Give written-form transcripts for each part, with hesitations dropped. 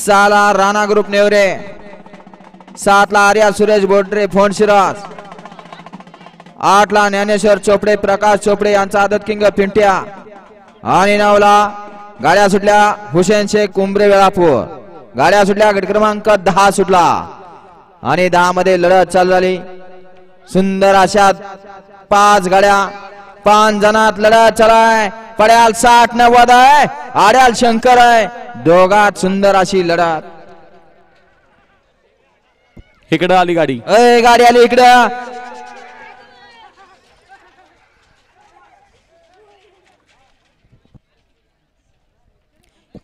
साला राणा ग्रुप नेवरे, 7 ला आर्या सुरेश बोडरे फोन शिरास, 8 ला ज्ञानेश्वर चोपडे प्रकाश चोपडे यांचा आदत किंग पिंट्या आणि 9 ला गाड्या सुटल्या हुसेन शेख कुंभरे वेळापूर. गाड्या सुटल्या गट क्रमांक 10 सुटला आणि 10 मध्ये लढत चालू झाली. सुंदर अशा 5 गाड्या 5 जणात लढत चालाय. पड्याल 60-90 आहे, आड्याल शंकर आहे, दोघात सुंदर अशी लढत. इकडे आली गाडी, गाडी आली इकडं.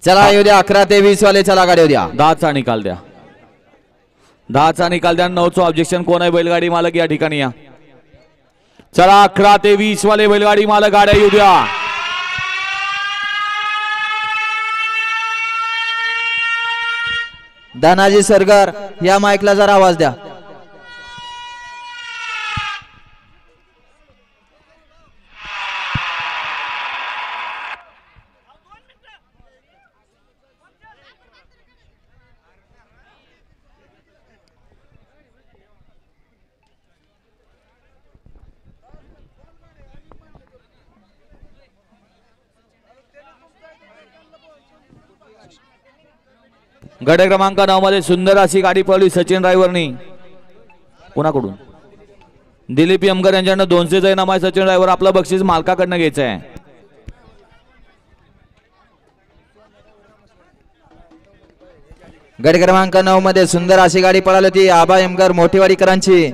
चला येऊ द्या 11 ते 20 वाले, चला गाडी येऊ द्या. 10चा निकाल द्या, 10चा निकाल द्या. 9चं ऑब्जेक्शन कोण आहे? बैलगाडी मालक या ठिकाणी या. चला 11 ते 20 वाले बैलगाडी मालक गाड्या येऊ द्या. धनाजी सरगर या माईकला जरा आवाज द्या. गट क्रमांक 9 मध्ये सुंदर अशी गाडी पळवली सचिन ड्रायव्हरनी. कोणाकडून? दिलीप यमकर यांच्याकडनं 200चा इनाम आहे. सचिन ड्रायव्हर आपलं बक्षीस मालकाकडनं घ्यायचं आहे. गट क्रमांक 9 मध्ये सुंदर अशी गाडी पळाली होती आबा यमकर मोठेवाडीकरांची.